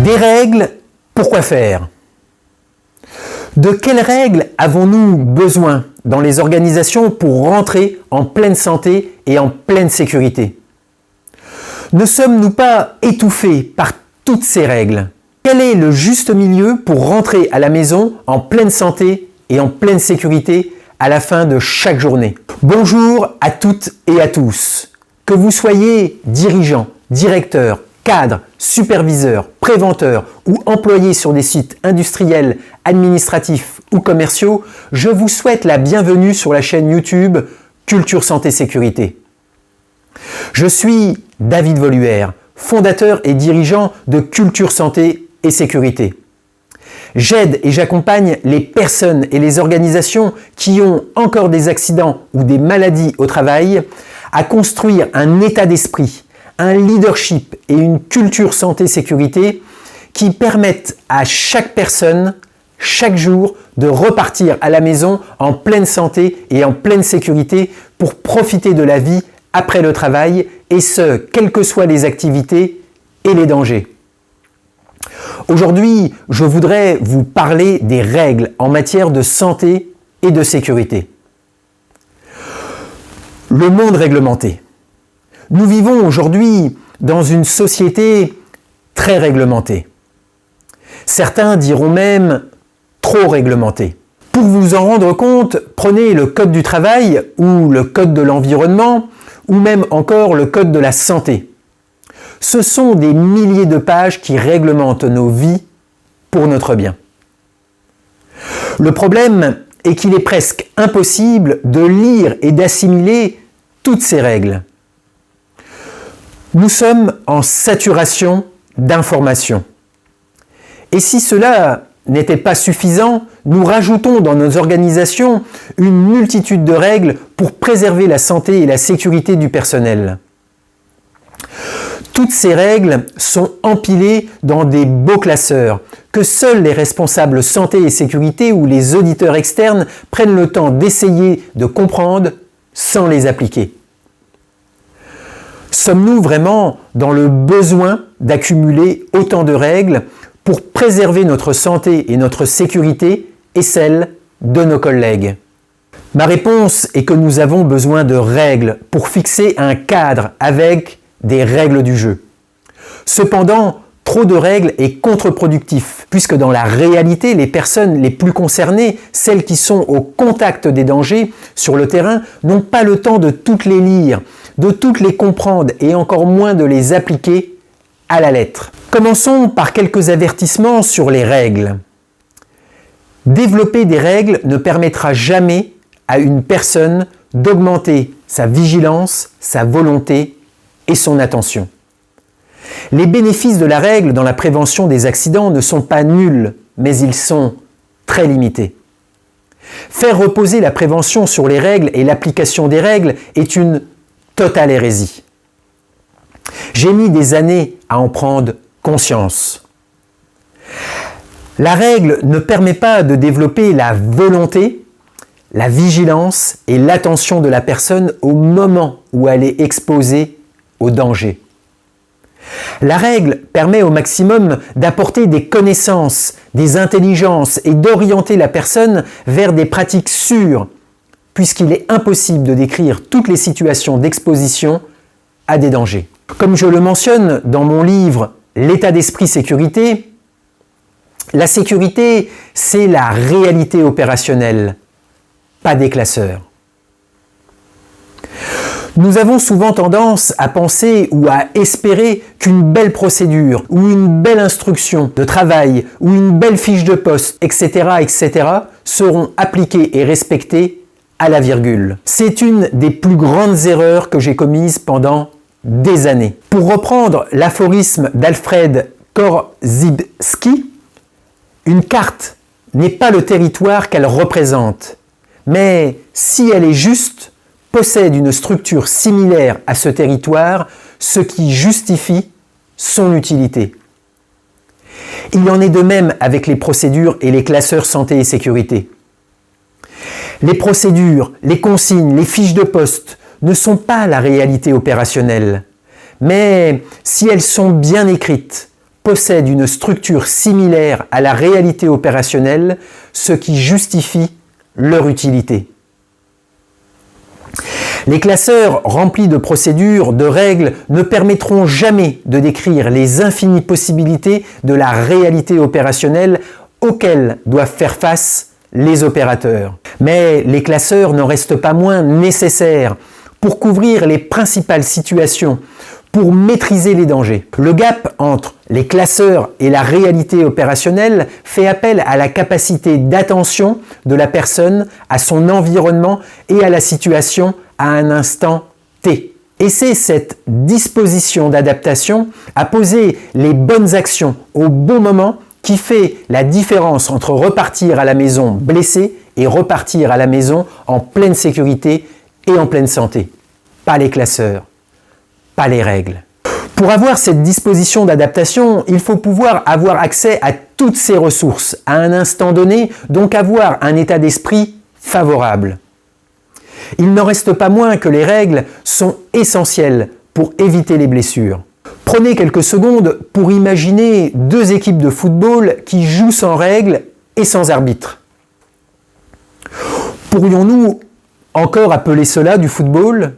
Des règles, pourquoi faire? De quelles règles avons-nous besoin dans les organisations pour rentrer en pleine santé et en pleine sécurité? Ne sommes-nous pas étouffés par toutes ces règles? Quel est le juste milieu pour rentrer à la maison en pleine santé et en pleine sécurité à la fin de chaque journée? Bonjour à toutes et à tous. Que vous soyez dirigeant, directeur, cadre, superviseur, préventeur ou employé sur des sites industriels, administratifs ou commerciaux, je vous souhaite la bienvenue sur la chaîne YouTube Culture Santé Sécurité. Je suis David Voluère, fondateur et dirigeant de Culture Santé et Sécurité. J'aide et j'accompagne les personnes et les organisations qui ont encore des accidents ou des maladies au travail à construire un état d'esprit, un leadership et une culture santé-sécurité qui permettent à chaque personne, chaque jour, de repartir à la maison en pleine santé et en pleine sécurité pour profiter de la vie après le travail, et ce, quelles que soient les activités et les dangers. Aujourd'hui, je voudrais vous parler des règles en matière de santé et de sécurité. Le monde réglementé. Nous vivons aujourd'hui dans une société très réglementée. Certains diront même trop réglementée. Pour vous en rendre compte, prenez le code du travail ou le code de l'environnement ou même encore le code de la santé. Ce sont des milliers de pages qui réglementent nos vies pour notre bien. Le problème est qu'il est presque impossible de lire et d'assimiler toutes ces règles. Nous sommes en saturation d'informations. Et si cela n'était pas suffisant, nous rajoutons dans nos organisations une multitude de règles pour préserver la santé et la sécurité du personnel. Toutes ces règles sont empilées dans des beaux classeurs que seuls les responsables santé et sécurité ou les auditeurs externes prennent le temps d'essayer de comprendre sans les appliquer. Sommes-nous vraiment dans le besoin d'accumuler autant de règles pour préserver notre santé et notre sécurité et celle de nos collègues? Ma réponse est que nous avons besoin de règles pour fixer un cadre avec des règles du jeu. Cependant, trop de règles est contre-productif, puisque dans la réalité, les personnes les plus concernées, celles qui sont au contact des dangers sur le terrain, n'ont pas le temps de toutes les lire, de toutes les comprendre et encore moins de les appliquer à la lettre. Commençons par quelques avertissements sur les règles. Développer des règles ne permettra jamais à une personne d'augmenter sa vigilance, sa volonté et son attention. Les bénéfices de la règle dans la prévention des accidents ne sont pas nuls, mais ils sont très limités. Faire reposer la prévention sur les règles et l'application des règles est une totale hérésie. J'ai mis des années à en prendre conscience. La règle ne permet pas de développer la volonté, la vigilance et l'attention de la personne au moment où elle est exposée au danger. La règle permet au maximum d'apporter des connaissances, des intelligences et d'orienter la personne vers des pratiques sûres, puisqu'il est impossible de décrire toutes les situations d'exposition à des dangers. Comme je le mentionne dans mon livre « L'état d'esprit sécurité », la sécurité, c'est la réalité opérationnelle, pas des classeurs. Nous avons souvent tendance à penser ou à espérer qu'une belle procédure ou une belle instruction de travail ou une belle fiche de poste, etc. seront appliquées et respectées à la virgule. C'est une des plus grandes erreurs que j'ai commises pendant des années. Pour reprendre l'aphorisme d'Alfred Korzybski, une carte n'est pas le territoire qu'elle représente, mais si elle est juste, possède une structure similaire à ce territoire, ce qui justifie son utilité. Il en est de même avec les procédures et les classeurs santé et sécurité. Les procédures, les consignes, les fiches de poste ne sont pas la réalité opérationnelle, mais si elles sont bien écrites, possèdent une structure similaire à la réalité opérationnelle, ce qui justifie leur utilité. Les classeurs remplis de procédures, de règles, ne permettront jamais de décrire les infinies possibilités de la réalité opérationnelle auxquelles doivent faire face les opérateurs. Mais les classeurs n'en restent pas moins nécessaires pour couvrir les principales situations, pour maîtriser les dangers. Le gap entre les classeurs et la réalité opérationnelle fait appel à la capacité d'attention de la personne à son environnement et à la situation à un instant T. Et c'est cette disposition d'adaptation à poser les bonnes actions au bon moment qui fait la différence entre repartir à la maison blessé et repartir à la maison en pleine sécurité et en pleine santé. Pas les classeurs, pas les règles. Pour avoir cette disposition d'adaptation, il faut pouvoir avoir accès à toutes ces ressources à un instant donné, donc avoir un état d'esprit favorable. Il n'en reste pas moins que les règles sont essentielles pour éviter les blessures. Prenez quelques secondes pour imaginer deux équipes de football qui jouent sans règles et sans arbitre. Pourrions-nous encore appeler cela du football ?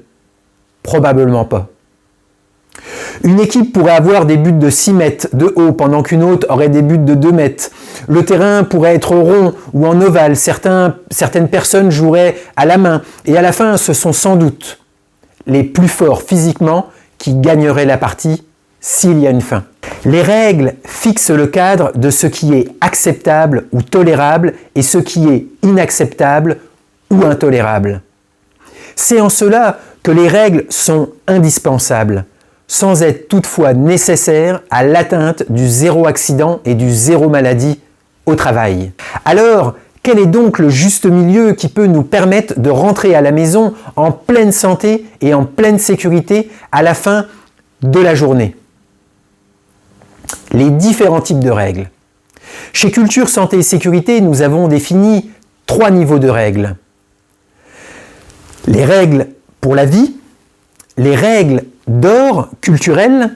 Probablement pas. Une équipe pourrait avoir des buts de 6 mètres de haut pendant qu'une autre aurait des buts de 2 mètres. Le terrain pourrait être rond ou en ovale. Certaines personnes joueraient à la main. Et à la fin, ce sont sans doute les plus forts physiquement qui gagneraient la partie s'il y a une fin. Les règles fixent le cadre de ce qui est acceptable ou tolérable et ce qui est inacceptable ou intolérable. C'est en cela que les règles sont indispensables, sans être toutefois nécessaires à l'atteinte du zéro accident et du zéro maladie au travail. Alors, quel est donc le juste milieu qui peut nous permettre de rentrer à la maison en pleine santé et en pleine sécurité à la fin de la journée? Les différents types de règles. Chez Culture Santé et Sécurité, nous avons défini 3 niveaux de règles. Les règles pour la vie, les règles d'or culturelles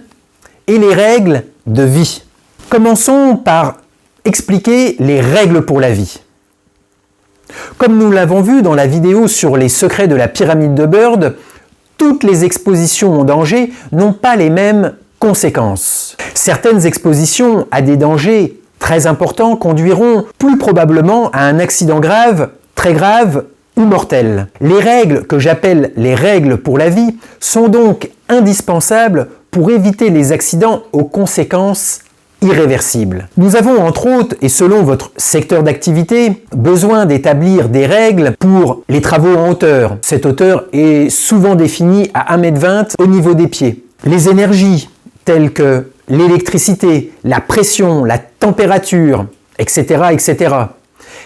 et les règles de vie. Commençons par expliquer les règles pour la vie. Comme nous l'avons vu dans la vidéo sur les secrets de la pyramide de Bird, toutes les expositions au danger n'ont pas les mêmes conséquences. Certaines expositions à des dangers très importants conduiront plus probablement à un accident grave, très grave ou mortel. Les règles que j'appelle les règles pour la vie sont donc indispensables pour éviter les accidents aux conséquences irréversibles. Nous avons entre autres, et selon votre secteur d'activité, besoin d'établir des règles pour les travaux en hauteur. Cette hauteur est souvent définie à 1,20 m au niveau des pieds. Les énergies telles que l'électricité, la pression, la température, etc., etc.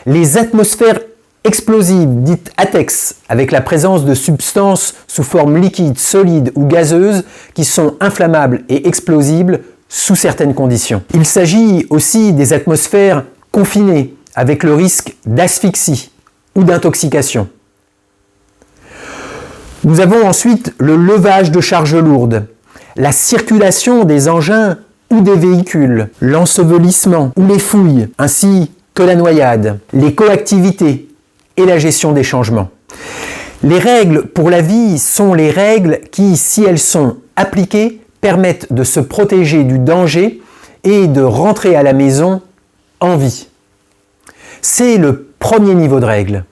Les atmosphères explosives, dites ATEX, avec la présence de substances sous forme liquide, solide ou gazeuse qui sont inflammables et explosibles sous certaines conditions. Il s'agit aussi des atmosphères confinées, avec le risque d'asphyxie ou d'intoxication. Nous avons ensuite le levage de charges lourdes, la circulation des engins ou des véhicules, l'ensevelissement ou les fouilles, ainsi que la noyade, les coactivités et la gestion des changements. Les règles pour la vie sont les règles qui, si elles sont appliquées, permettent de se protéger du danger et de rentrer à la maison en vie. C'est le premier niveau de règles.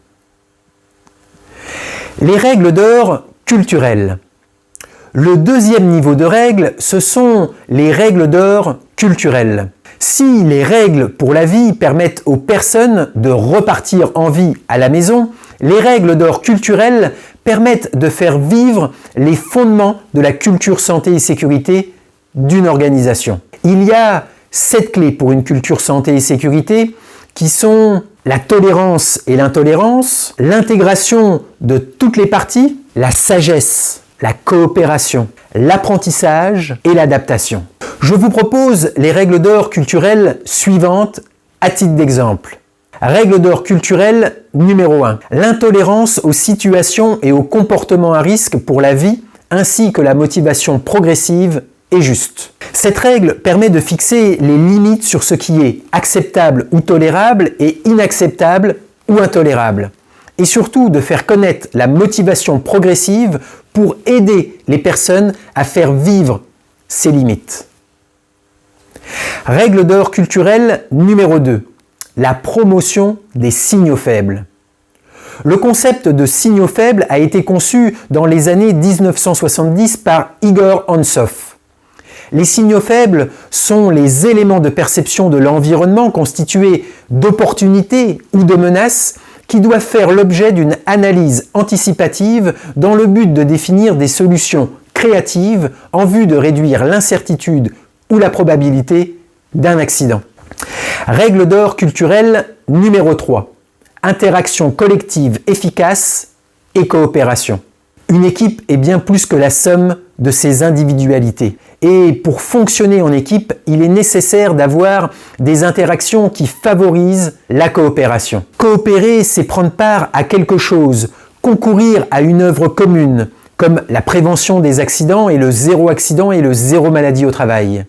Les règles d'or culturelles. Le deuxième niveau de règles, ce sont les règles d'or culturelles. Si les règles pour la vie permettent aux personnes de repartir en vie à la maison, les règles d'or culturelles permettent de faire vivre les fondements de la culture santé et sécurité d'une organisation. Il y a 7 clés pour une culture santé et sécurité qui sont la tolérance et l'intolérance, l'intégration de toutes les parties, la sagesse, la coopération, l'apprentissage et l'adaptation. Je vous propose les règles d'or culturelles suivantes à titre d'exemple. Règle d'or culturelle numéro 1. L'intolérance aux situations et aux comportements à risque pour la vie, ainsi que la motivation progressive et juste. Cette règle permet de fixer les limites sur ce qui est acceptable ou tolérable et inacceptable ou intolérable. Et surtout de faire connaître la motivation progressive pour aider les personnes à faire vivre ces limites. Règle d'or culturelle numéro 2. La promotion des signaux faibles. Le concept de signaux faibles a été conçu dans les années 1970 par Igor Antsov. Les signaux faibles sont les éléments de perception de l'environnement constitués d'opportunités ou de menaces qui doivent faire l'objet d'une analyse anticipative dans le but de définir des solutions créatives en vue de réduire l'incertitude ou la probabilité d'un accident. Règle d'or culturelle numéro 3. Interaction collective efficace et coopération. Une équipe est bien plus que la somme de ses individualités. Et pour fonctionner en équipe, il est nécessaire d'avoir des interactions qui favorisent la coopération. Coopérer, c'est prendre part à quelque chose, concourir à une œuvre commune, comme la prévention des accidents et le zéro accident et le zéro maladie au travail.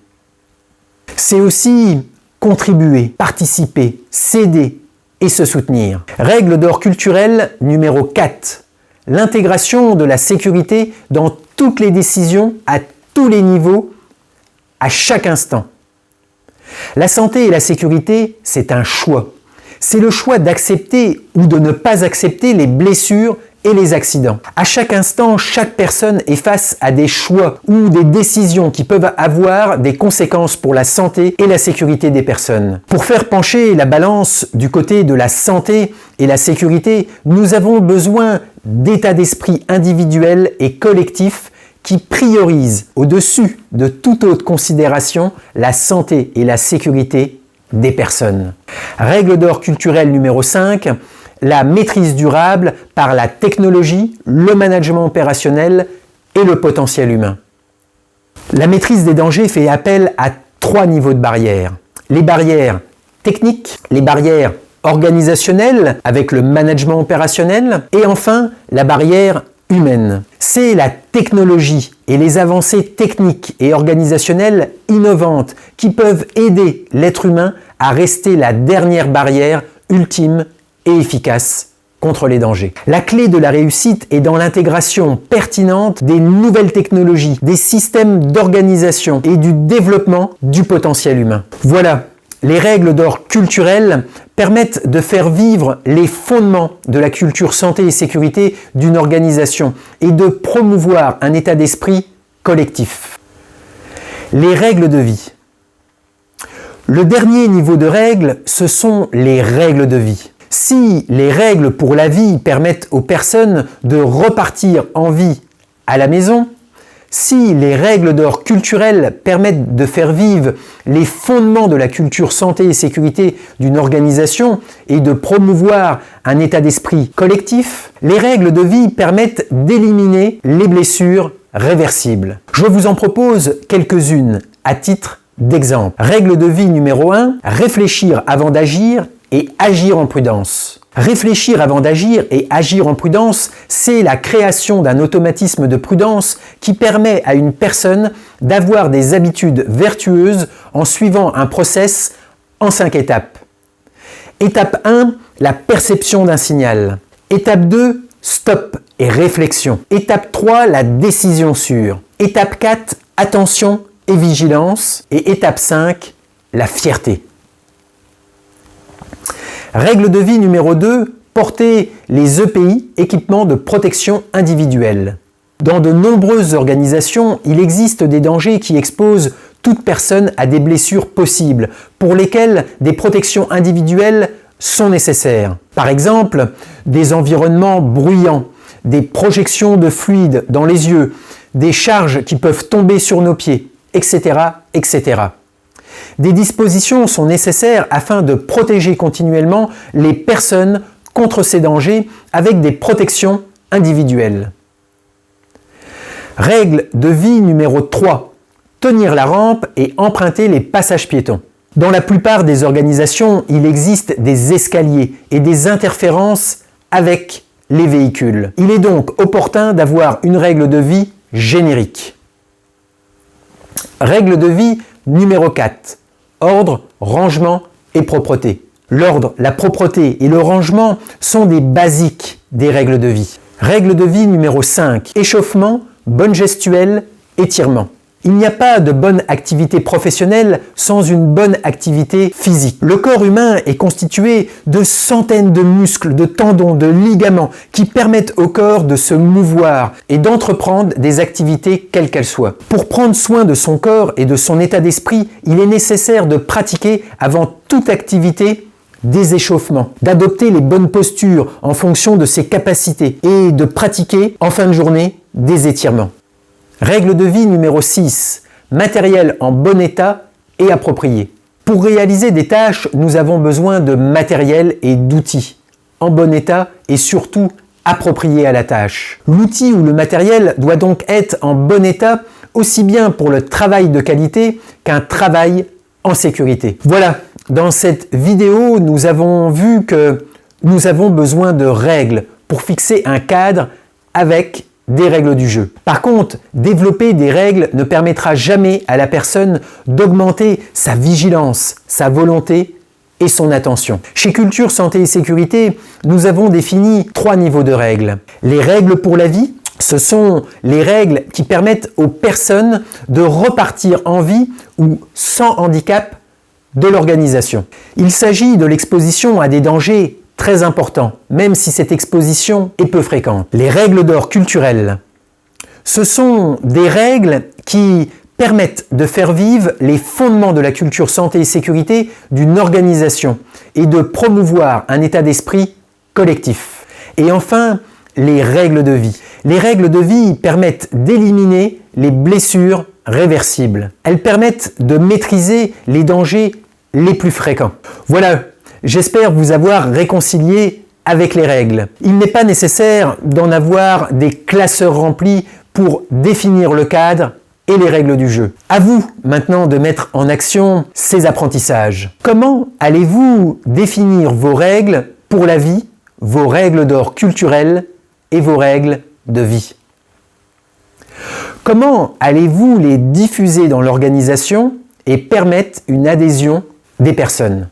C'est aussi contribuer, participer, s'aider et se soutenir. Règle d'or culturelle numéro 4. L'intégration de la sécurité dans toutes les décisions, à tous les niveaux, à chaque instant. La santé et la sécurité, c'est un choix. C'est le choix d'accepter ou de ne pas accepter les blessures et les accidents. À chaque instant, chaque personne est face à des choix ou des décisions qui peuvent avoir des conséquences pour la santé et la sécurité des personnes. Pour faire pencher la balance du côté de la santé et la sécurité, nous avons besoin d'état d'esprit individuel et collectif qui priorise au-dessus de toute autre considération la santé et la sécurité des personnes. Règle d'or culturelle numéro 5. La maîtrise durable par la technologie, le management opérationnel et le potentiel humain. La maîtrise des dangers fait appel à 3 niveaux de barrières. Les barrières techniques, les barrières organisationnelles avec le management opérationnel et enfin la barrière humaine. C'est la technologie et les avancées techniques et organisationnelles innovantes qui peuvent aider l'être humain à rester la dernière barrière ultime et efficace contre les dangers. La clé de la réussite est dans l'intégration pertinente des nouvelles technologies, des systèmes d'organisation et du développement du potentiel humain. Voilà, les règles d'or culturelles permettent de faire vivre les fondements de la culture santé et sécurité d'une organisation et de promouvoir un état d'esprit collectif. Les règles de vie. Le dernier niveau de règles, ce sont les règles de vie. Si les règles pour la vie permettent aux personnes de repartir en vie à la maison, si les règles d'or culturelles permettent de faire vivre les fondements de la culture santé et sécurité d'une organisation et de promouvoir un état d'esprit collectif, les règles de vie permettent d'éliminer les blessures réversibles. Je vous en propose quelques-unes à titre d'exemple. Règle de vie numéro 1, réfléchir avant d'agir et agir en prudence. Réfléchir avant d'agir et agir en prudence, c'est la création d'un automatisme de prudence qui permet à une personne d'avoir des habitudes vertueuses en suivant un process en 5 étapes. Étape 1, la perception d'un signal. Étape 2, stop et réflexion. Étape 3, la décision sûre. Étape 4, attention et vigilance. Et étape 5, la fierté. Règle de vie numéro 2, porter les EPI, équipements de protection individuelle. Dans de nombreuses organisations, il existe des dangers qui exposent toute personne à des blessures possibles, pour lesquelles des protections individuelles sont nécessaires. Par exemple, des environnements bruyants, des projections de fluide dans les yeux, des charges qui peuvent tomber sur nos pieds, etc., etc. Des dispositions sont nécessaires afin de protéger continuellement les personnes contre ces dangers avec des protections individuelles. Règle de vie numéro 3. Tenir la rampe et emprunter les passages piétons. Dans la plupart des organisations, il existe des escaliers et des interférences avec les véhicules. Il est donc opportun d'avoir une règle de vie générique. Règle de vie numéro 4. Ordre, rangement et propreté. L'ordre, la propreté et le rangement sont des basiques des règles de vie. Règle de vie numéro 5. Échauffement, bonne gestuelle, étirement. Il n'y a pas de bonne activité professionnelle sans une bonne activité physique. Le corps humain est constitué de centaines de muscles, de tendons, de ligaments qui permettent au corps de se mouvoir et d'entreprendre des activités quelles qu'elles soient. Pour prendre soin de son corps et de son état d'esprit, il est nécessaire de pratiquer avant toute activité des échauffements, d'adopter les bonnes postures en fonction de ses capacités et de pratiquer en fin de journée des étirements. Règle de vie numéro 6. Matériel en bon état et approprié. Pour réaliser des tâches, nous avons besoin de matériel et d'outils en bon état et surtout appropriés à la tâche. L'outil ou le matériel doit donc être en bon état aussi bien pour le travail de qualité qu'un travail en sécurité. Voilà, dans cette vidéo, nous avons vu que nous avons besoin de règles pour fixer un cadre avec des règles du jeu. Par contre, développer des règles ne permettra jamais à la personne d'augmenter sa vigilance, sa volonté et son attention. Chez Culture Santé et Sécurité, nous avons défini 3 niveaux de règles. Les règles pour la vie, ce sont les règles qui permettent aux personnes de repartir en vie ou sans handicap de l'organisation. Il s'agit de l'exposition à des dangers très important, même si cette exposition est peu fréquente. Les règles d'or culturelles. Ce sont des règles qui permettent de faire vivre les fondements de la culture santé et sécurité d'une organisation et de promouvoir un état d'esprit collectif. Et enfin, les règles de vie. Les règles de vie permettent d'éliminer les blessures réversibles. Elles permettent de maîtriser les dangers les plus fréquents. Voilà. J'espère vous avoir réconcilié avec les règles. Il n'est pas nécessaire d'en avoir des classeurs remplis pour définir le cadre et les règles du jeu. À vous maintenant de mettre en action ces apprentissages. Comment allez-vous définir vos règles pour la vie, vos règles d'or culturelles et vos règles de vie? Comment allez-vous les diffuser dans l'organisation et permettre une adhésion des personnes?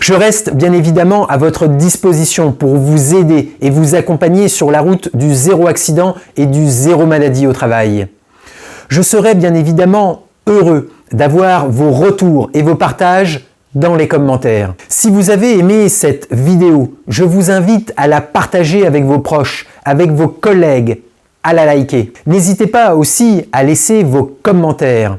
Je reste bien évidemment à votre disposition pour vous aider et vous accompagner sur la route du zéro accident et du zéro maladie au travail. Je serai bien évidemment heureux d'avoir vos retours et vos partages dans les commentaires. Si vous avez aimé cette vidéo, je vous invite à la partager avec vos proches, avec vos collègues, à la liker. N'hésitez pas aussi à laisser vos commentaires.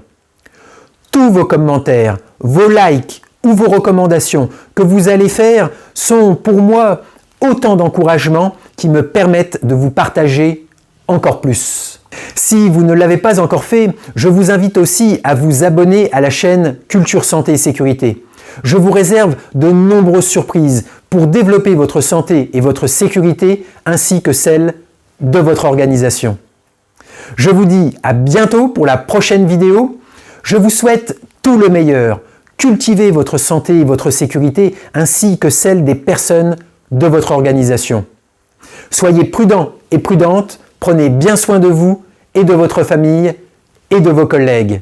Tous vos commentaires, vos likes, ou vos recommandations que vous allez faire sont pour moi autant d'encouragements qui me permettent de vous partager encore plus. Si vous ne l'avez pas encore fait, je vous invite aussi à vous abonner à la chaîne Culture Santé et Sécurité. Je vous réserve de nombreuses surprises pour développer votre santé et votre sécurité ainsi que celle de votre organisation. Je vous dis à bientôt pour la prochaine vidéo. Je vous souhaite tout le meilleur. Cultivez votre santé et votre sécurité ainsi que celle des personnes de votre organisation. Soyez prudents et prudentes, prenez bien soin de vous et de votre famille et de vos collègues.